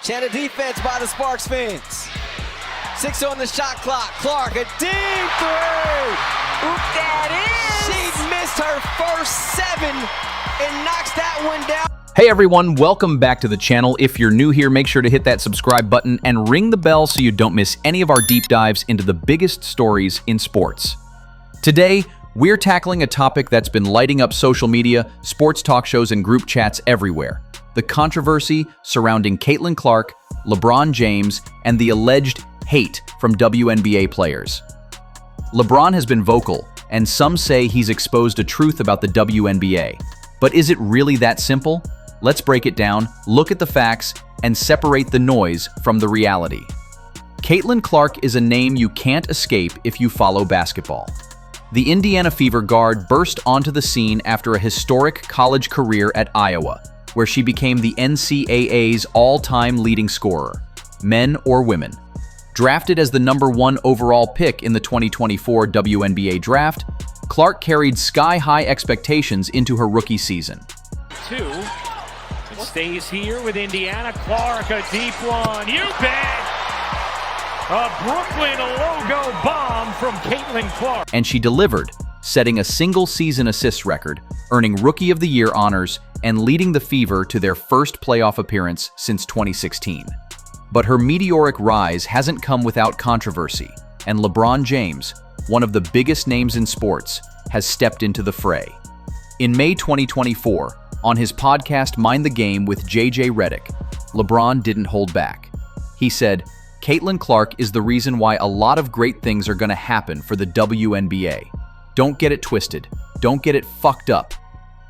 Channel defense by the Sparks fans. 6 on the shot clock. Clark, a deep three. Oop, that is. She missed her first 7 and knocks that one down. Hey everyone, welcome back to the channel. If you're new here, make sure to hit that subscribe button and ring the bell so you don't miss any of our deep dives into the biggest stories in sports. Today, we're tackling a topic that's been lighting up social media, sports talk shows, and group chats everywhere. The controversy surrounding Caitlin Clark, LeBron James, and the alleged hate from WNBA players. LeBron has been vocal, and some say he's exposed a truth about the WNBA. But is it really that simple? Let's break it down, look at the facts, and separate the noise from the reality. Caitlin Clark is a name you can't escape if you follow basketball. The Indiana Fever guard burst onto the scene after a historic college career at Iowa, where she became the NCAA's all-time leading scorer, men or women. Drafted as the #1 overall pick in the 2024 WNBA draft, Clark carried sky-high expectations into her rookie season. It stays here with Indiana. Clark, a deep one. You bet! A Brooklyn logo bomb from Caitlin Clark. And she delivered, setting a single-season assist record, earning Rookie of the Year honors, and leading the Fever to their first playoff appearance since 2016. But her meteoric rise hasn't come without controversy, and LeBron James, one of the biggest names in sports, has stepped into the fray. In May 2024, on his podcast Mind the Game with JJ Redick, LeBron didn't hold back. He said, "Caitlin Clark is the reason why a lot of great things are going to happen for the WNBA. Don't get it twisted. Don't get it fucked up."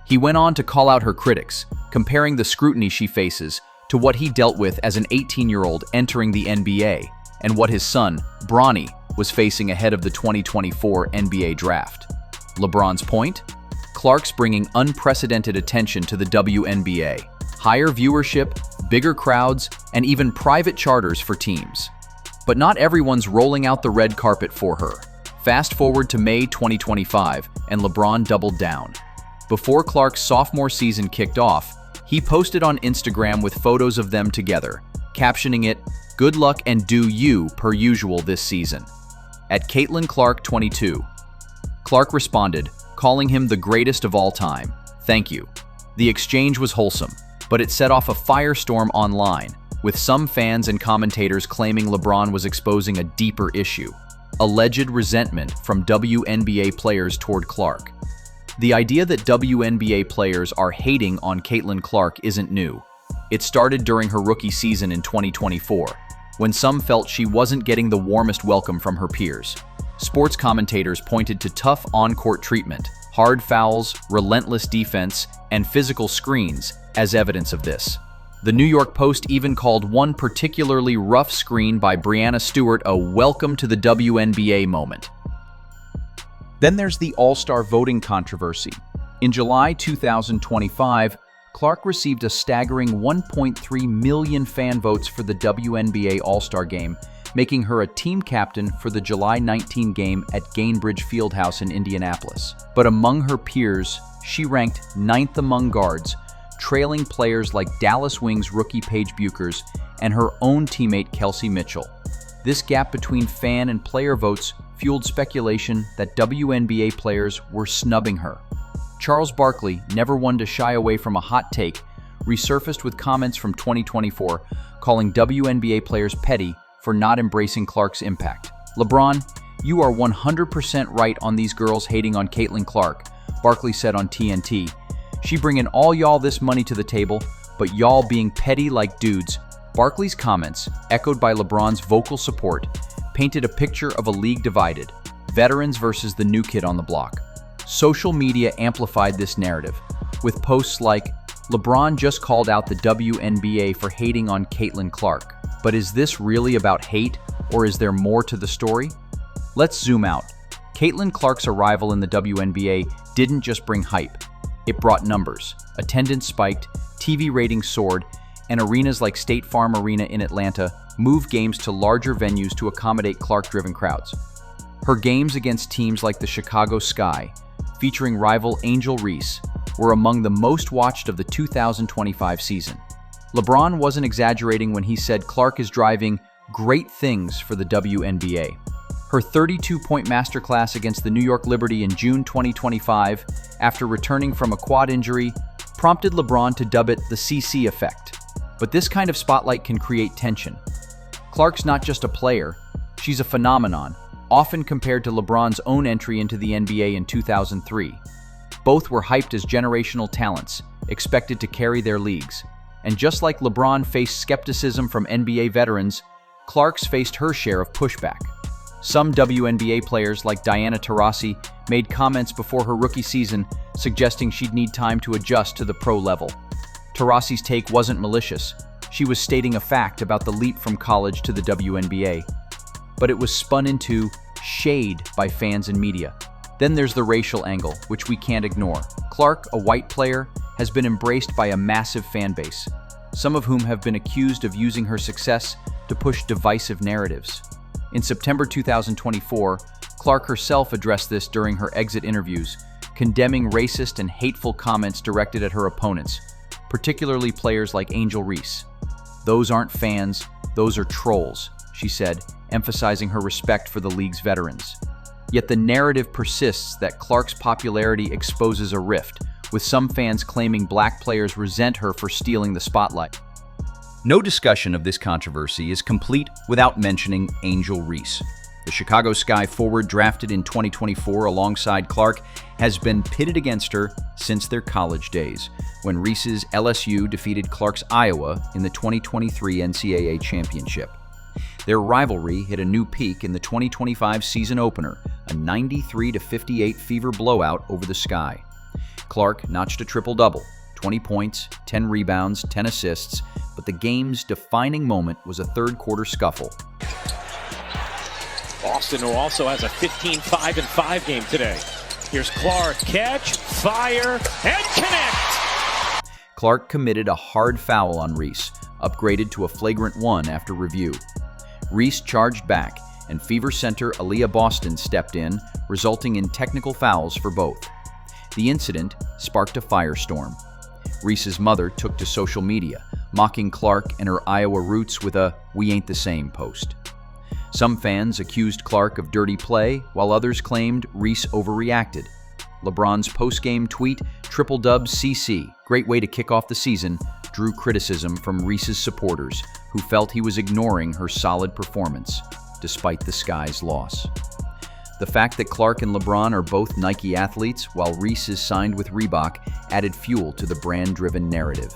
He went on to call out her critics, comparing the scrutiny she faces to what he dealt with as an 18-year-old entering the NBA and what his son, Bronny, was facing ahead of the 2024 NBA draft. LeBron's point? Clark's bringing unprecedented attention to the WNBA, higher viewership, bigger crowds, and even private charters for teams. But not everyone's rolling out the red carpet for her. Fast forward to May 2025, and LeBron doubled down. Before Clark's sophomore season kicked off, he posted on Instagram with photos of them together, captioning it, "Good luck and do you per usual this season." At Caitlin Clark 22, Clark responded, calling him the greatest of all time. "Thank you." The exchange was wholesome, but it set off a firestorm online, with some fans and commentators claiming LeBron was exposing a deeper issue: alleged resentment from WNBA players toward Clark. The idea that WNBA players are hating on Caitlin Clark isn't new. It started during her rookie season in 2024, when some felt she wasn't getting the warmest welcome from her peers. Sports commentators pointed to tough on-court treatment, hard fouls, relentless defense, and physical screens as evidence of this. The New York Post even called one particularly rough screen by Breanna Stewart a welcome to the WNBA moment. Then there's the All-Star voting controversy. In July 2025, Clark received a staggering 1.3 million fan votes for the WNBA All-Star Game, making her a team captain for the July 19 game at Gainbridge Fieldhouse in Indianapolis. But among her peers, she ranked 9th among guards, trailing players like Dallas Wings rookie Paige Bueckers and her own teammate Kelsey Mitchell. This gap between fan and player votes fueled speculation that WNBA players were snubbing her. Charles Barkley, never one to shy away from a hot take, resurfaced with comments from 2024 calling WNBA players petty for not embracing Clark's impact. "LeBron, you are 100% right on these girls hating on Caitlin Clark," Barkley said on TNT. "She bringing all y'all this money to the table, but y'all being petty like dudes." Barkley's comments, echoed by LeBron's vocal support, painted a picture of a league divided, veterans versus the new kid on the block. Social media amplified this narrative, with posts like, "LeBron just called out the WNBA for hating on Caitlin Clark. But is this really about hate, or is there more to the story?" Let's zoom out. Caitlin Clark's arrival in the WNBA didn't just bring hype. It brought numbers. Attendance spiked, TV ratings soared, and arenas like State Farm Arena in Atlanta moved games to larger venues to accommodate Clark-driven crowds. Her games against teams like the Chicago Sky, featuring rival Angel Reese, were among the most watched of the 2025 season. LeBron wasn't exaggerating when he said Clark is driving great things for the WNBA. Her 32-point masterclass against the New York Liberty in June 2025, after returning from a quad injury, prompted LeBron to dub it the CC effect. But this kind of spotlight can create tension. Clark's not just a player, she's a phenomenon, often compared to LeBron's own entry into the NBA in 2003. Both were hyped as generational talents, expected to carry their leagues. And just like LeBron faced skepticism from NBA veterans, Clark's faced her share of pushback. Some WNBA players like Diana Taurasi made comments before her rookie season suggesting she'd need time to adjust to the pro level. Taurasi's take wasn't malicious. She was stating a fact about the leap from college to the WNBA. But it was spun into shade by fans and media. Then there's the racial angle, which we can't ignore. Clark, a white player, has been embraced by a massive fan base, some of whom have been accused of using her success to push divisive narratives. In September 2024, Clark herself addressed this during her exit interviews, condemning racist and hateful comments directed at her opponents, particularly players like Angel Reese. "Those aren't fans, those are trolls," she said, emphasizing her respect for the league's veterans. Yet the narrative persists that Clark's popularity exposes a rift, with some fans claiming black players resent her for stealing the spotlight. No discussion of this controversy is complete without mentioning Angel Reese. The Chicago Sky forward drafted in 2024 alongside Clark has been pitted against her since their college days, when Reese's LSU defeated Clark's Iowa in the 2023 NCAA championship. Their rivalry hit a new peak in the 2025 season opener, a 93-58 fever blowout over the Sky. Clark notched a triple-double, 20 points, 10 rebounds, 10 assists, but the game's defining moment was a third-quarter scuffle. Boston, who also has a 15-5-5 game today. Here's Clark, catch, fire, and connect! Clark committed a hard foul on Reese, upgraded to a flagrant 1 after review. Reese charged back, and Fever center Aaliyah Boston stepped in, resulting in technical fouls for both. The incident sparked a firestorm. Reese's mother took to social media, mocking Clark and her Iowa roots with a "We ain't the same" post. Some fans accused Clark of dirty play, while others claimed Reese overreacted. LeBron's post-game tweet, "Triple dub CC, great way to kick off the season," drew criticism from Reese's supporters, who felt he was ignoring her solid performance, despite the Sky's loss. The fact that Clark and LeBron are both Nike athletes, while Reese is signed with Reebok, added fuel to the brand-driven narrative.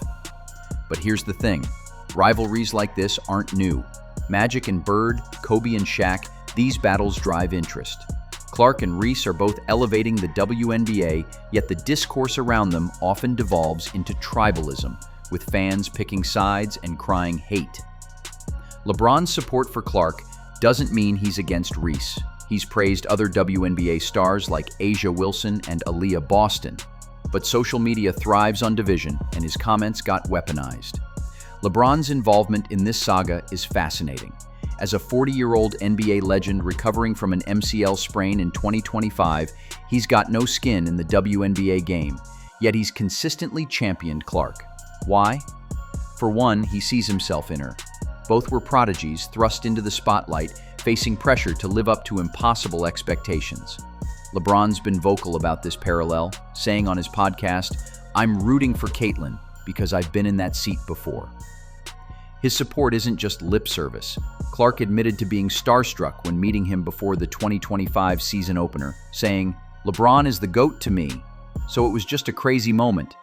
But here's the thing, rivalries like this aren't new. Magic and Bird, Kobe and Shaq, these battles drive interest. Clark and Reese are both elevating the WNBA, yet the discourse around them often devolves into tribalism, with fans picking sides and crying hate. LeBron's support for Clark doesn't mean he's against Reese. He's praised other WNBA stars like Asia Wilson and Aaliyah Boston. But social media thrives on division, and his comments got weaponized. LeBron's involvement in this saga is fascinating. As a 40-year-old NBA legend recovering from an MCL sprain in 2025, he's got no skin in the WNBA game, yet he's consistently championed Clark. Why? For one, he sees himself in her. Both were prodigies thrust into the spotlight, facing pressure to live up to impossible expectations. LeBron's been vocal about this parallel, saying on his podcast, "I'm rooting for Caitlin because I've been in that seat before." His support isn't just lip service. Clark admitted to being starstruck when meeting him before the 2025 season opener, saying, "LeBron is the GOAT to me, so it was just a crazy moment."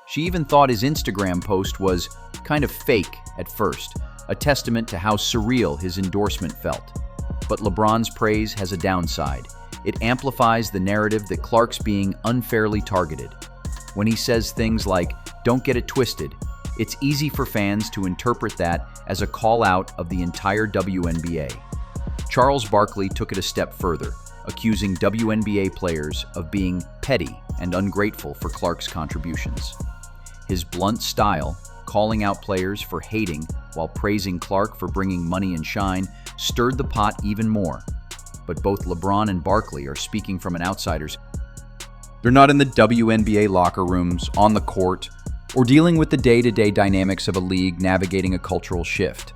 She even thought his Instagram post was kind of fake at first, a testament to how surreal his endorsement felt. But LeBron's praise has a downside. It amplifies the narrative that Clark's being unfairly targeted. When he says things like, "Don't get it twisted," it's easy for fans to interpret that as a call-out of the entire WNBA. Charles Barkley took it a step further, accusing WNBA players of being petty and ungrateful for Clark's contributions. His blunt style, calling out players for hating while praising Clark for bringing money and shine, stirred the pot even more. But both LeBron and Barkley are speaking from an outsider's. They're not in the WNBA locker rooms, on the court, or dealing with the day-to-day dynamics of a league navigating a cultural shift.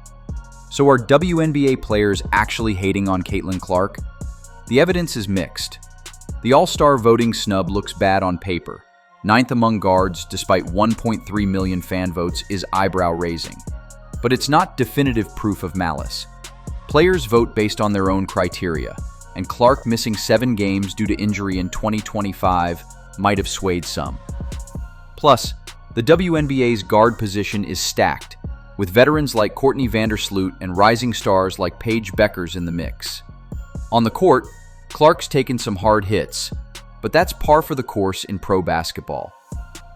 So are WNBA players actually hating on Caitlin Clark? The evidence is mixed. The All-Star voting snub looks bad on paper. Ninth among guards, despite 1.3 million fan votes, is eyebrow-raising. But it's not definitive proof of malice. Players vote based on their own criteria, and Clark missing 7 games due to injury in 2025 might have swayed some. Plus, the WNBA's guard position is stacked, with veterans like Courtney Vandersloot and rising stars like Paige Beckers in the mix. On the court, Clark's taken some hard hits, but that's par for the course in pro basketball.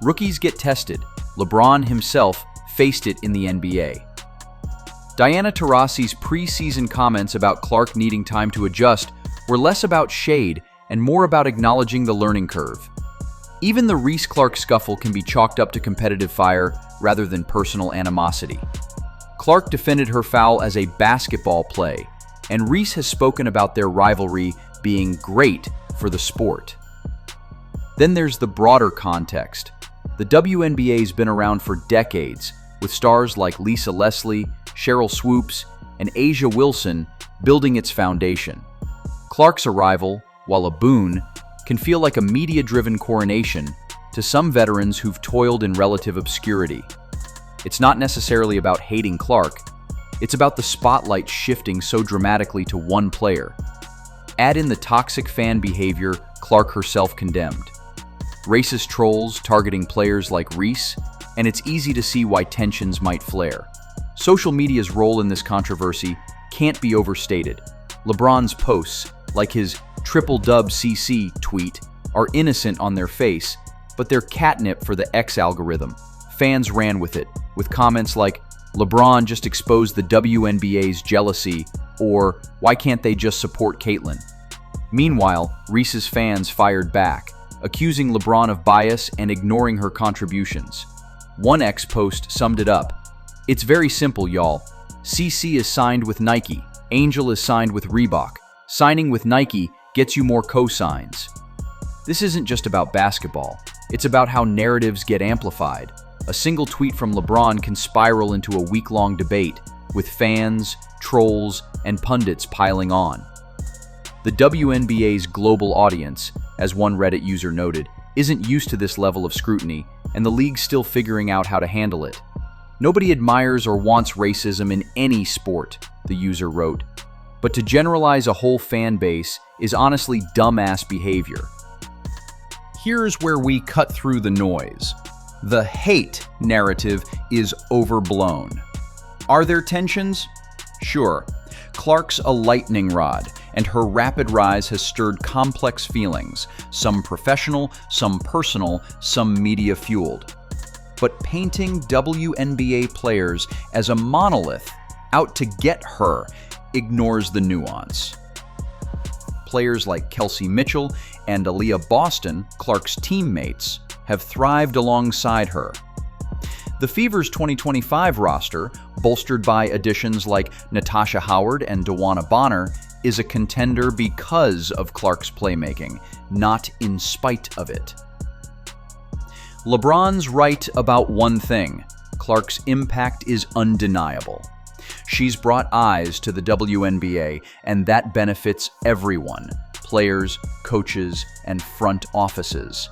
Rookies get tested. LeBron himself faced it in the NBA. Diana Taurasi's preseason comments about Clark needing time to adjust were less about shade and more about acknowledging the learning curve. Even the Reese-Clark scuffle can be chalked up to competitive fire rather than personal animosity. Clark defended her foul as a basketball play, and Reese has spoken about their rivalry being great for the sport. Then there's the broader context. The WNBA's been around for decades, with stars like Lisa Leslie, Cheryl Swoops, and Asia Wilson building its foundation. Clark's arrival, while a boon, can feel like a media-driven coronation to some veterans who've toiled in relative obscurity. It's not necessarily about hating Clark, it's about the spotlight shifting so dramatically to one player. Add in the toxic fan behavior Clark herself condemned. Racist trolls targeting players like Reese, and it's easy to see why tensions might flare. Social media's role in this controversy can't be overstated. LeBron's posts, like his triple dub CC tweet, are innocent on their face, but they're catnip for the X algorithm. Fans ran with it, with comments like, LeBron just exposed the WNBA's jealousy, or why can't they just support Caitlin? Meanwhile, Reese's fans fired back, accusing LeBron of bias and ignoring her contributions. One X post summed it up. It's very simple, y'all. CC is signed with Nike, Angel is signed with Reebok. Signing with Nike gets you more cosigns. This isn't just about basketball. It's about how narratives get amplified. A single tweet from LeBron can spiral into a week-long debate, with fans, trolls, and pundits piling on. The WNBA's global audience, as one Reddit user noted, isn't used to this level of scrutiny, and the league's still figuring out how to handle it. Nobody admires or wants racism in any sport, the user wrote. But to generalize a whole fan base is honestly dumbass behavior. Here's where we cut through the noise. The hate narrative is overblown. Are there tensions? Sure. Clark's a lightning rod, and her rapid rise has stirred complex feelings, some professional, some personal, some media-fueled. But painting WNBA players as a monolith out to get her ignores the nuance. Players like Kelsey Mitchell and Aaliyah Boston, Clark's teammates, have thrived alongside her. The Fever's 2025 roster, bolstered by additions like Natasha Howard and DeWanna Bonner, is a contender because of Clark's playmaking, not in spite of it. LeBron's right about one thing: Clark's impact is undeniable. She's brought eyes to the WNBA, and that benefits everyone: players, coaches, and front offices.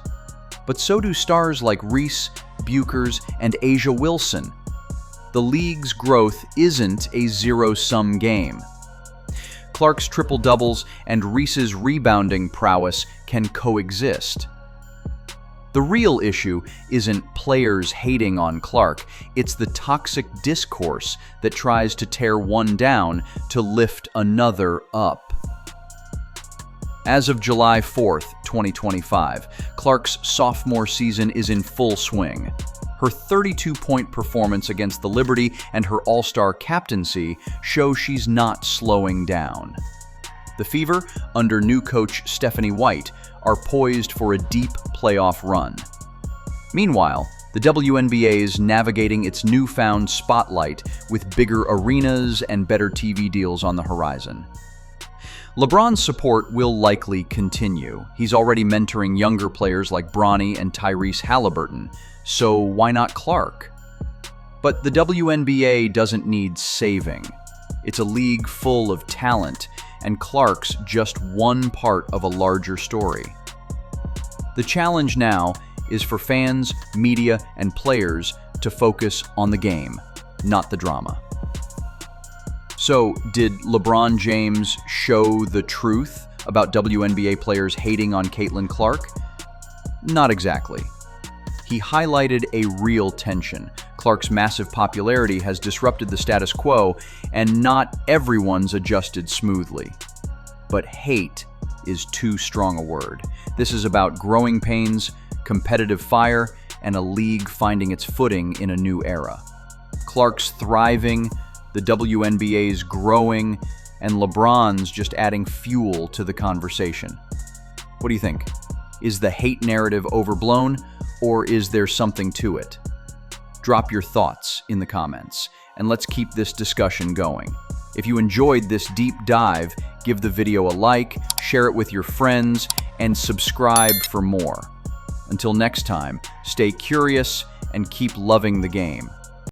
But so do stars like Reese, Buchers, and Asia Wilson. The league's growth isn't a zero-sum game. Clark's triple-doubles and Reese's rebounding prowess can coexist. The real issue isn't players hating on Clark, it's the toxic discourse that tries to tear one down to lift another up. As of July 4th, 2025, Clark's sophomore season is in full swing. Her 32-point performance against the Liberty and her All-Star captaincy show she's not slowing down. The Fever, under new coach Stephanie White, are poised for a deep playoff run. Meanwhile, the WNBA is navigating its newfound spotlight with bigger arenas and better TV deals on the horizon. LeBron's support will likely continue. He's already mentoring younger players like Bronny and Tyrese Halliburton, So why not Clark? But the WNBA doesn't need saving. It's a league full of talent, and Clark's just one part of a larger story. The challenge now is for fans, media, and players to focus on the game, not the drama. So, did LeBron James show the truth about WNBA players hating on Caitlin Clark? Not exactly. He highlighted a real tension. Clark's massive popularity has disrupted the status quo, and not everyone's adjusted smoothly. But hate is too strong a word. This is about growing pains, competitive fire, and a league finding its footing in a new era. Clark's thriving, the WNBA's growing, and LeBron's just adding fuel to the conversation. What do you think? Is the hate narrative overblown, or is there something to it? Drop your thoughts in the comments, and let's keep this discussion going. If you enjoyed this deep dive, give the video a like, share it with your friends, and subscribe for more. Until next time, stay curious and keep loving the game.